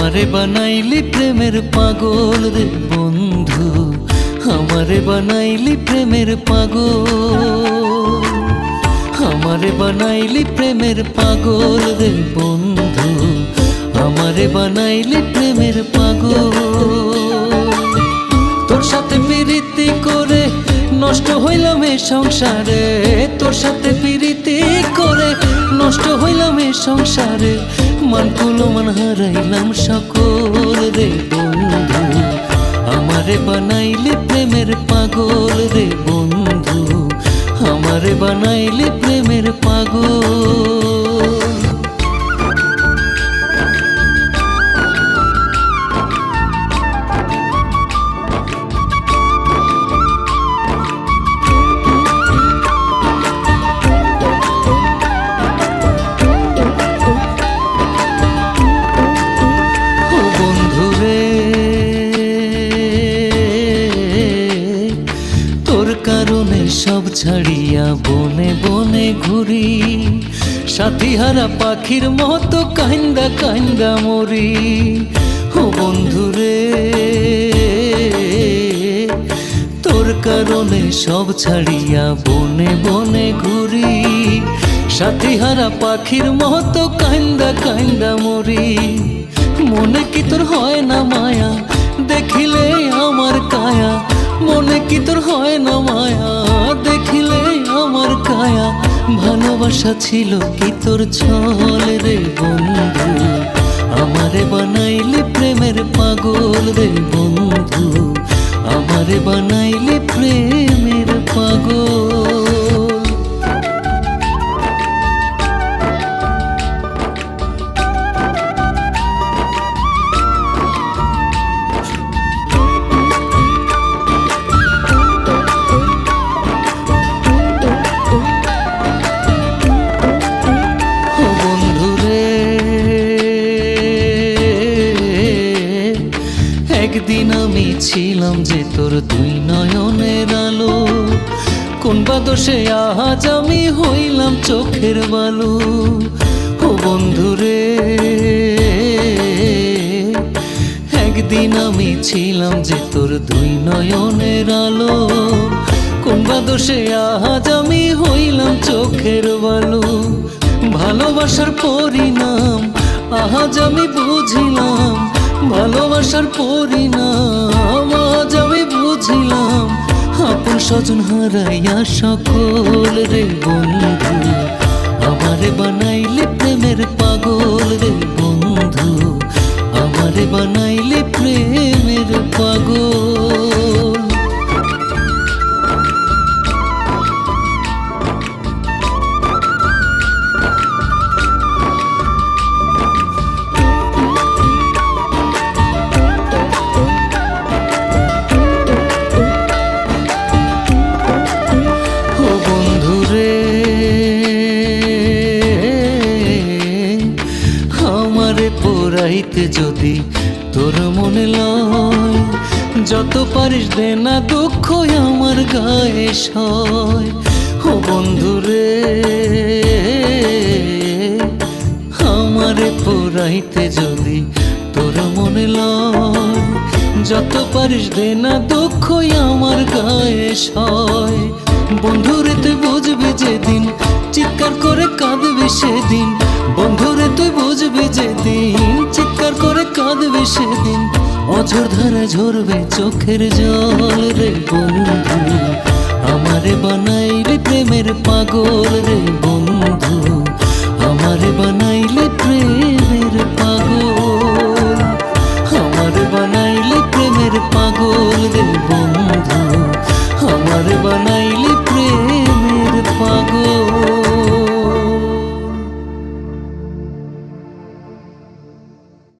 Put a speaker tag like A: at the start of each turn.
A: আমারে বানাইলি প্রেমের পাগল রে বন্ধু, আমারে বানাইলি প্রেমের পাগল, আমারে বানাইলি প্রেমের পাগল রে বন্ধু, আমারে বানাইলি প্রেমের পাগল। তোর সাথে প্রীতি করে নষ্ট হইলাম এ সংসারে, তোর সাথে প্রীতি করে নষ্ট হইলাম এ সংসারে, মানকুলো মান হারাইলাম সকল রে বন্ধু, আমারে বানাইলি প্রেমের পাগল রে বন্ধু, আমারে বানাইলি প্রেমের পাগল। কারণে সব ছাড়িয়া বনে বনে ঘুরি, সাথী হারা পাখির মতো কান্দা কান্দা মরি। ও বন্ধুরে তোর কারণে সব ছাড়িয়া বনে বনে ঘুরি, সাথী হারা পাখির মতো কান্দা কান্দা মরি। মনে কি তোর হয় না মায়া দেখিলে আমার কায়া, মনে কি তোর হয় না মায়া দেখিলে আমার কায়া, ভালোবাসা ছিল কি তোর ছল রে বন্ধু, আমারে বানাইলি প্রেমের পাগল রে বন্ধু, আমারে বানাইলি প্রেমের পাগল। একদিন আমি ছিলাম যে তোর দুই নয়নের আলো, কোন বা দোষে আজ আমি হইলাম চোখের বালু। ও বন্ধুরে একদিন আমি ছিলাম যে তোর দুই নয়নের আলো, কোন বা দোষে আজ আমি হইলাম চোখের বালু। ভালোবাসার পরিণাম আজ আমি বুঝিলাম, ভালোবাসার পরিণাম আজ আমি বুঝিলাম, আপন স্বজন হারাইয়া সকল রে বন্ধু, আমারে বানাইলি প্রেমের পাগল রে বন্ধু, আমারে বানাইলি প্রেমের পাগল। পোড়াইতে যদি তোর মনে লয়, যত পারিস দে না দুঃখ আমার গায়ে সয়। ও বন্ধুরে আমারে পোড়াইতে যদি তোর মনে লয়, যত পারিস দে না দুঃখ আমার গায়ে সয়। বন্ধুরে তুই বুঝবি যেদিন চিৎকার করে কাঁদবি সেদিন, বন্ধুরে তুই বুঝবি যেদিন চিৎকার করে কাঁদবি সেদিন, অঝোর ধারা ঝরবে চোখের জল রে বন্ধু, আমারে বানাইলি প্রেমের পাগল রে